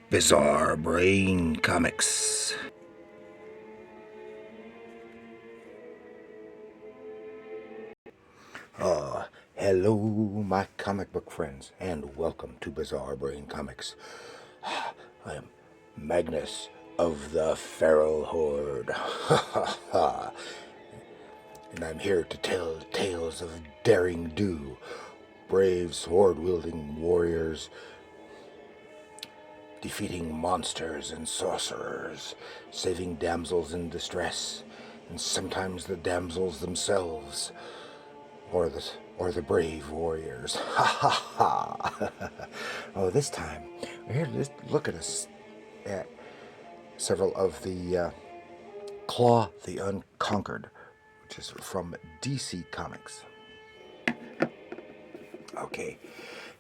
Bizarre Brain Comics. Hello, my comic book friends, and welcome to Bizarre Brain Comics. I am Magnus of the Feral Horde, and I'm here to tell tales of daring do, brave sword-wielding warriors, defeating monsters and sorcerers, saving damsels in distress, and sometimes the damsels themselves, or the brave warriors. Ha ha ha! Oh, this time we're here to look at several of the Claw the Unconquered, which is from DC Comics. Okay,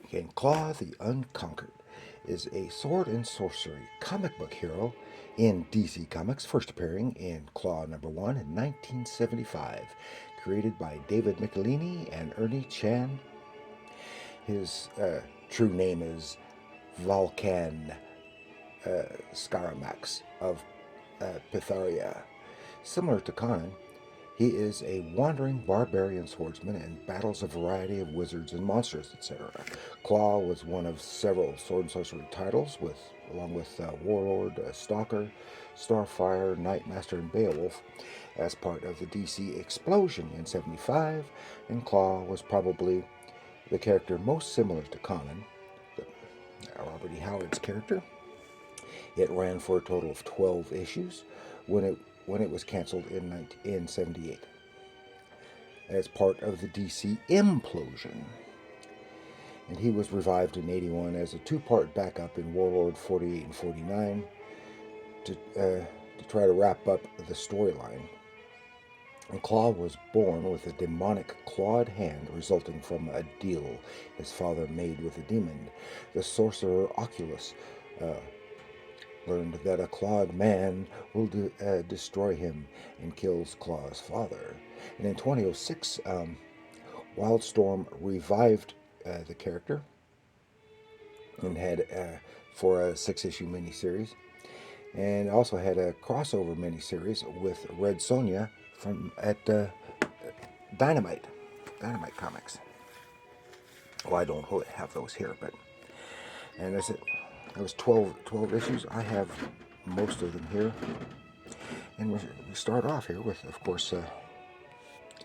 again, Claw the Unconquered is a sword and sorcery comic book hero in DC Comics, first appearing in Claw #1 in 1975, created by David Michelini and Ernie Chan. His true name is Vulcan Scaramax of Pytharia. Similar to Conan, he is a wandering barbarian swordsman and battles a variety of wizards and monsters, etc. Claw was one of several sword and sorcery titles, along with Warlord, Stalker, Starfire, Nightmaster, and Beowulf, as part of the DC Explosion in '75, and Claw was probably the character most similar to Conan, Robert E. Howard's character. It ran for a total of 12 issues when it was canceled in '78 as part of the DC Implosion. And he was revived in '81 as a two-part backup in Warlord 48 and 49 to try to wrap up the storyline. And Claw was born with a demonic clawed hand resulting from a deal his father made with a demon. The sorcerer Oculus learned that a clawed man will destroy him and kills Claw's father. And in 2006, Wildstorm revived the character and had for a 6-issue miniseries, and also had a crossover miniseries with Red Sonja at Dynamite Comics. Well, I don't have those here, but and that's it. It was 12 issues. I have most of them here, and we start off here with, of course,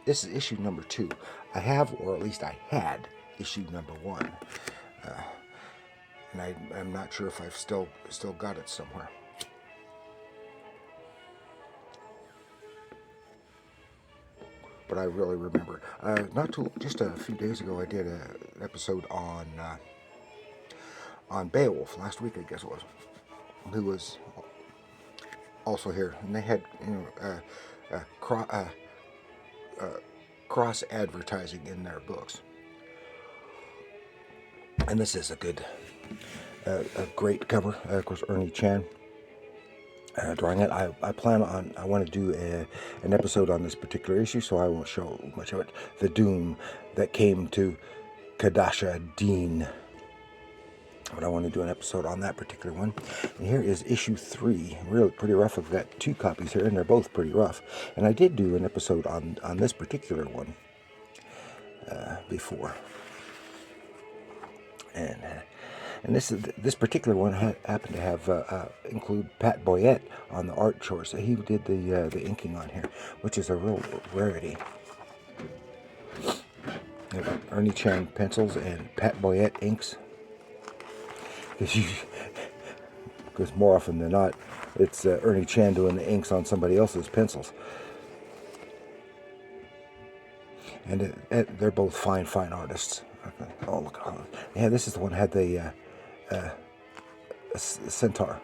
this is issue #2. I have, or at least I had, issue #1, and I'm not sure if I've still got it somewhere. But I really remember. Just a few days ago, I did an episode on Beowulf last week, I guess it was, who was also here, and they had cross advertising in their books. And this is a great cover. Of course, Ernie Chan drawing it. I want to do an episode on this particular issue, so I won't show much of it. The doom that came to Kadasha Dean. But I want to do an episode on that particular one. And here is issue 3. Really pretty rough. I've got 2 copies here, and they're both pretty rough. And I did do an episode on this particular one before. And this particular one happened to have include Pat Boyette on the art chores. So he did the inking on here, which is a real rarity. Ernie Chan pencils and Pat Boyette inks. Because more often than not, it's Ernie Chan doing the inks on somebody else's pencils. And they're both fine artists. Okay. Oh, look. Yeah, this is the one that had the centaur,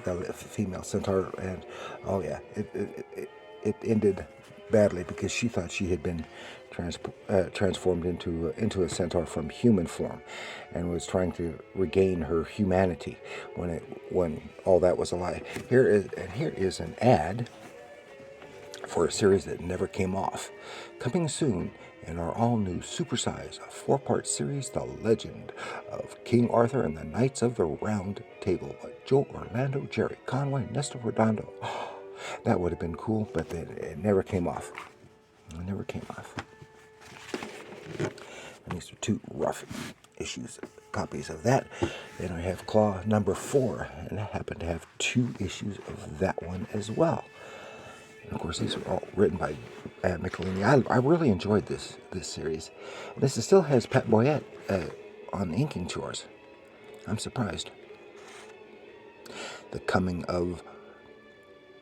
the female centaur, and oh yeah, it ended badly because she thought she had been transformed into a centaur from human form, and was trying to regain her humanity when all that was a lie. Here is an ad for a series that never came off. Coming soon in our all-new supersize 4-part series, The Legend of King Arthur and the Knights of the Round Table by Joe Orlando, Jerry Conway, Nestor Redondo. Oh, that would have been cool, but it never came off. It never came off. And these are 2 rough copies of that. Then I have Claw number 4, and I happen to have 2 issues of that one as well. And of course, these are all written by Michelini. I really enjoyed this series. And this still has Pat Boyette on inking tours. I'm surprised. The Coming of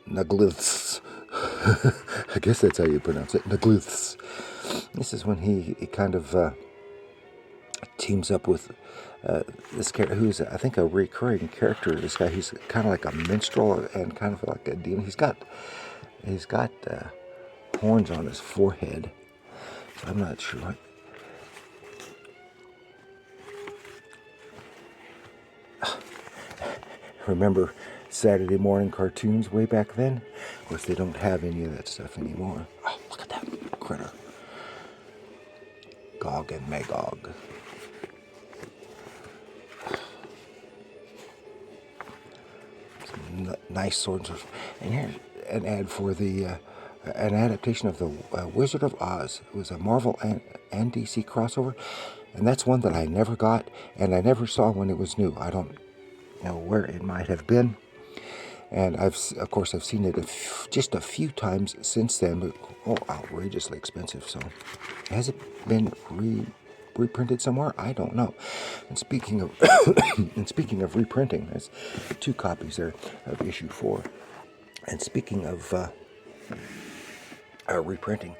Nagliths. I guess that's how you pronounce it, Nagliths. This is when he kind of teams up with this character who's, I think, a recurring character. This guy, he's kind of like a minstrel and kind of like a demon. He's got horns on his forehead. So I'm not sure. Remember Saturday morning cartoons way back then? Of course, they don't have any of that stuff anymore. Oh, look at that critter. Gog and Magog. Some nice swords. And here's an ad for the an adaptation of the Wizard of Oz. It was a Marvel and DC crossover, and that's one that I never got, and I never saw when it was new. I don't know where it might have been, and of course I've seen it just a few times since then, but outrageously expensive. So has it been reprinted somewhere? I don't know. And speaking of reprinting, there's 2 copies there of issue 4. And speaking of reprinting,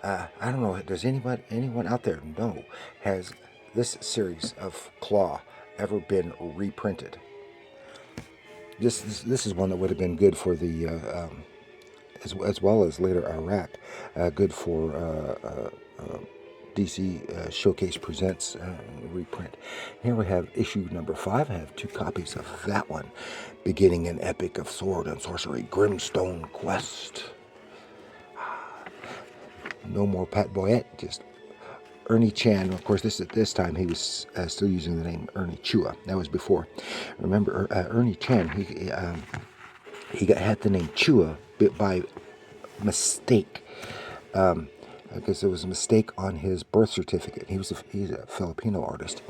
I don't know, does anyone out there know, has this series of Claw ever been reprinted? This is one that would have been good for the as well as later Iraq, good for DC Showcase Presents reprint. Here we have issue number 5. I have 2 copies of that one, beginning an epic of sword and sorcery, Grimstone Quest. No more Pat Boyette, just Ernie Chan. Of course, this time he was still using the name Ernie Chua. That was before. Remember, Ernie Chan, he had the name Chua by mistake. Because there was a mistake on his birth certificate. He's a Filipino artist,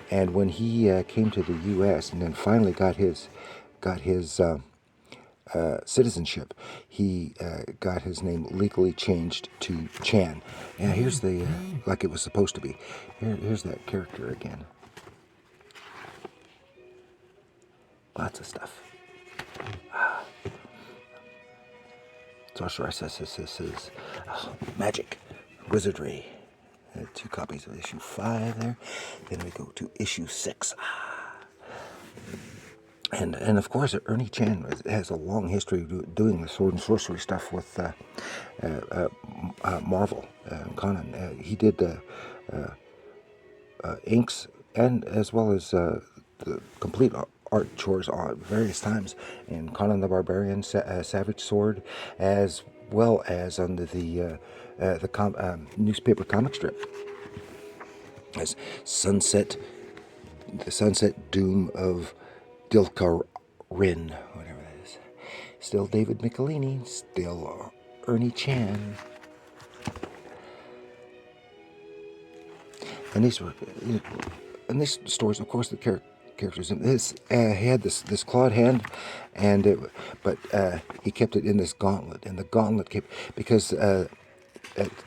and when he came to the U.S. and then finally got his citizenship, he got his name legally changed to Chan. And here's the like it was supposed to be. Here's that character again. Lots of stuff. Sorcery says magic, wizardry. 2 copies of issue 5 there. Then we go to issue 6. And of course, Ernie Chan has a long history of doing the sword and sorcery stuff with Marvel and Conan. He did inks and as well as the complete art chores on various times in Conan the Barbarian, Savage Sword, as well as under the newspaper comic strip as the Sunset Doom of Dilkarin, whatever that is. Still David Michelini, still Ernie Chan. And these stories, of course, the characters in this, he had this clawed hand, and but he kept it in this gauntlet, and the gauntlet kept, because at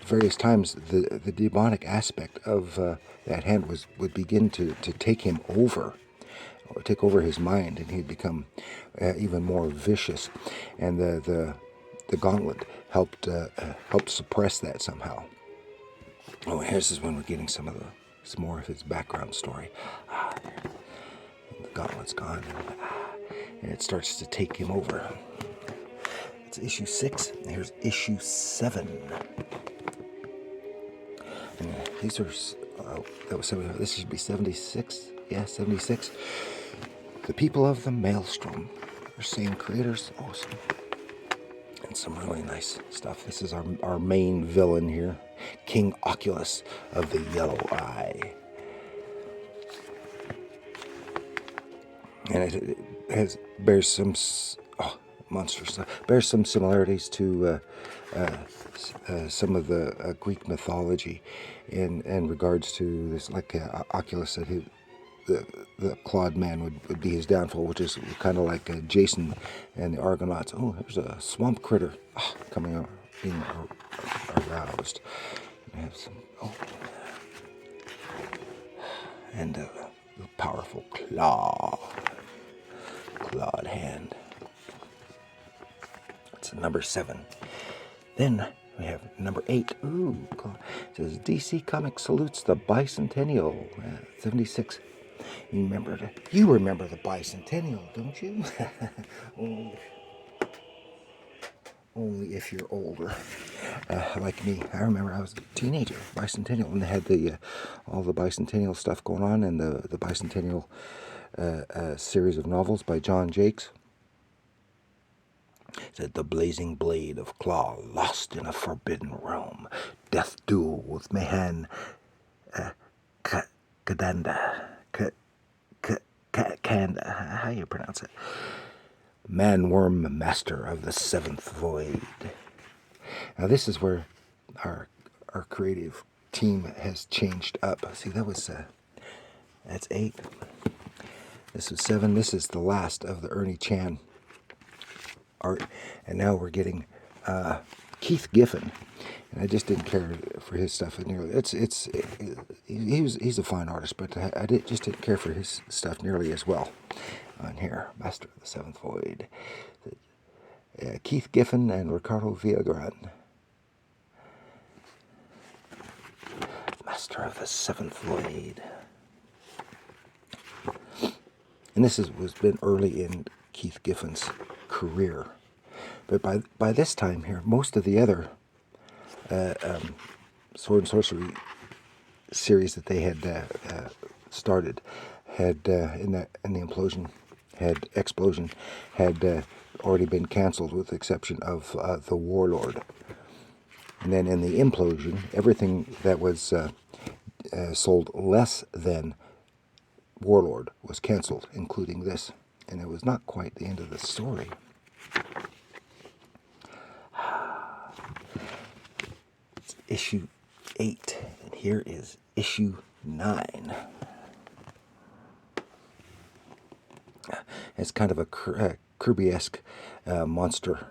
various times the demonic aspect of that hand would begin to take him over, or take over his mind, and he'd become even more vicious, and the gauntlet helped suppress that somehow. Oh, here's is when we're getting some more of his background story. The gauntlet's gone, and it starts to take him over. It's issue 6, and here's issue 7. And these are, this should be 76. Yeah, 76. The People of the Maelstrom. They're same creators. Awesome. And some really nice stuff. This is our main villain here, King Oculus of the Yellow Eye. And it bears some monster stuff. Bears some similarities to some of the Greek mythology, in regards to this, like Oculus said, the clawed man would be his downfall, which is kind of like Jason and the Argonauts. Oh, there's a swamp critter coming out, being aroused. We have some, and a powerful clawed hand. It's number 7. Then we have number 8. Ooh, it says DC Comics salutes the bicentennial. 76. You remember the bicentennial, don't you? Only if you're older, like me. I remember I was a teenager, bicentennial, and they had all the bicentennial stuff going on, and the bicentennial series of novels by John Jakes. It said, the blazing blade of claw lost in a forbidden realm, death duel with Mehan Kanda, how you pronounce it? Manworm, master of the seventh void. Now this is where our creative team has changed up. See, that's 8. This was 7. This is the last of the Ernie Chan art, and now we're getting Keith Giffen. And I just didn't care for his stuff nearly. He's a fine artist, but just didn't care for his stuff nearly as well. On here, Master of the Seventh Void, Keith Giffen and Ricardo Villagrán. Master of the Seventh Void, and this was been early in Keith Giffen's career, but by this time here, most of the other sword and sorcery series that they had started had in the explosion had already been canceled, with the exception of the Warlord. And then in the implosion, everything that was sold less than Warlord was canceled, including this. And it was not quite the end of the story. It's issue 8, and here is issue 9. It's kind of a Kirby-esque monster.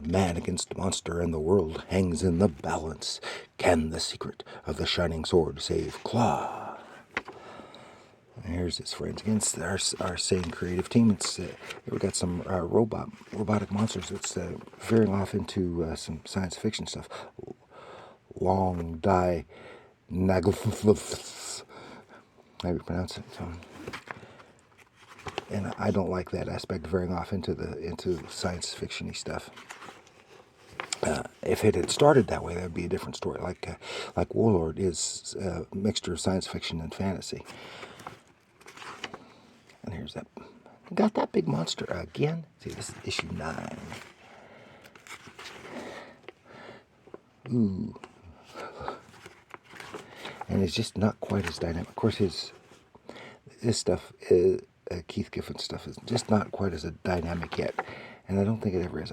Man against monster, and the world hangs in the balance. Can the secret of the shining sword save Claw? And here's his friends against our same creative team. We've got some robotic monsters that's veering off into some science fiction stuff. Long die Naglflufs. How do you pronounce it? And I don't like that aspect, veering off into science fiction-y stuff. If it had started that way, that would be a different story. Like Warlord is a mixture of science fiction and fantasy. And here's that. Got that big monster again. See, this is issue 9. Ooh. And it's just not quite as dynamic. Of course, his stuff, Keith Giffen's stuff, is just not quite as dynamic yet. And I don't think it ever is.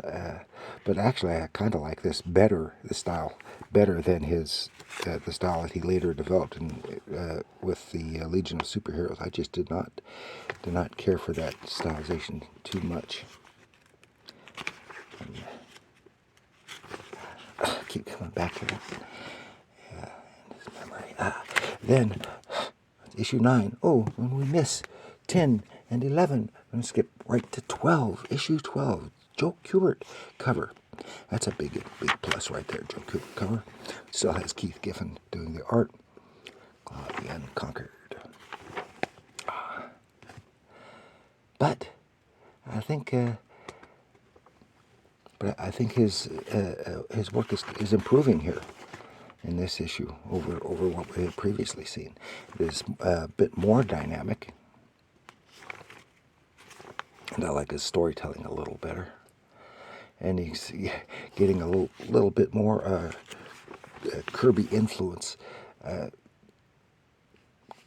But actually, I kind of like this style better than the style that he later developed with the Legion of Superheroes. I just did not care for that stylization too much. I keep coming back to that. Memory. Then, issue 9. Oh, when we miss 10 and 11, I'm going to skip right to 12. Issue 12. Joe Kubert cover. That's a big plus right there. Joe Kubert cover. Still has Keith Giffen doing the art. The Unconquered. But I think his work is improving here in this issue over what we had previously seen. It is a bit more dynamic, and I like his storytelling a little better. and he's getting a little bit more Kirby influence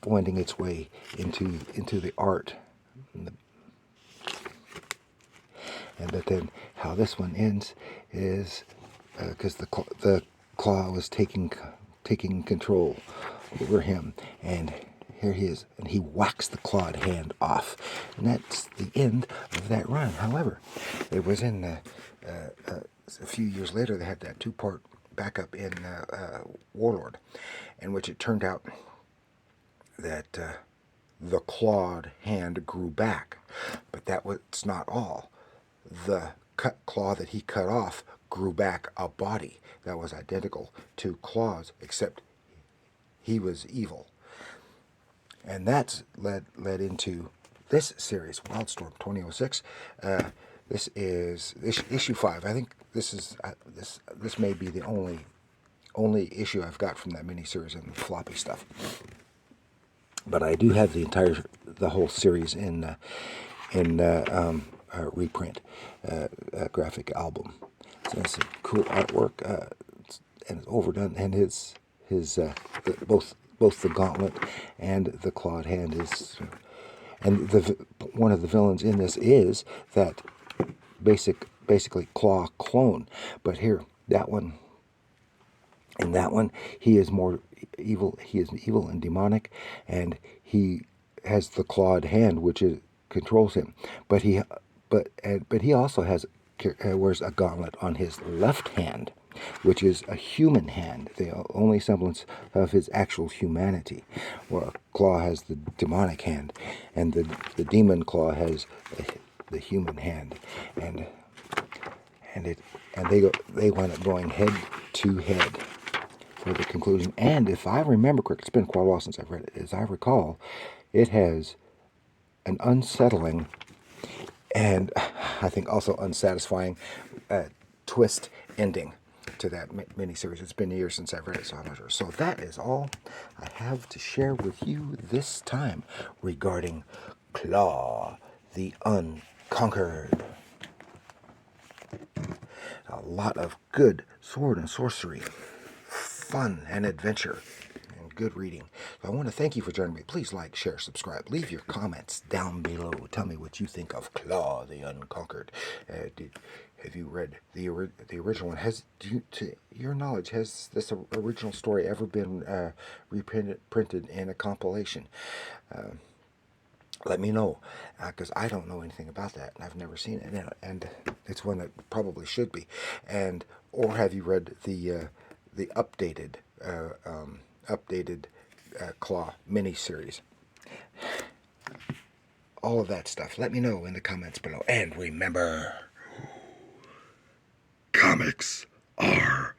wending its way into the art. But then how this one ends is because the claw was taking control over him, and here he is, and he whacks the clawed hand off, and that's the end of that run. However, it was in a few years later they had that two-part backup in Warlord, in which it turned out that the clawed hand grew back, but that was not all. The cut claw that he cut off grew back a body that was identical to Claw's, except he was evil. And that's led into this series, Wildstorm 2006. This is issue 5. I think this is this may be the only issue I've got from that miniseries and floppy stuff. But I do have the whole series in reprint, graphic album. So it's some cool artwork, and it's overdone. And his both the gauntlet and the clawed hand is, and one of the villains in this is that basically claw clone. But here, in that one, he is more evil. He is evil and demonic, and he has the clawed hand, which controls him. But he also wears a gauntlet on his left hand, which is a human hand, the only semblance of his actual humanity. Where Claw has the demonic hand, and the demon Claw has the human hand, and they wind up going head to head for the conclusion. And if I remember correctly, it's been quite a while since I've read it. As I recall, it has an unsettling and I think also unsatisfying twist ending to that miniseries. It's been years since I've read it, so I'm not sure. So that is all I have to share with you this time regarding Claw the Unconquered. A lot of good sword and sorcery, fun and adventure, and good reading. So I want to thank you for joining me. Please like, share, subscribe. Leave your comments down below. Tell me what you think of Claw the Unconquered. Have you read the original one? To your knowledge, has this original story ever been reprinted in a compilation? Let me know, because I don't know anything about that, and I've never seen it, and it's one that probably should be. And or have you read the updated Claw miniseries? All of that stuff. Let me know in the comments below. And remember, comics are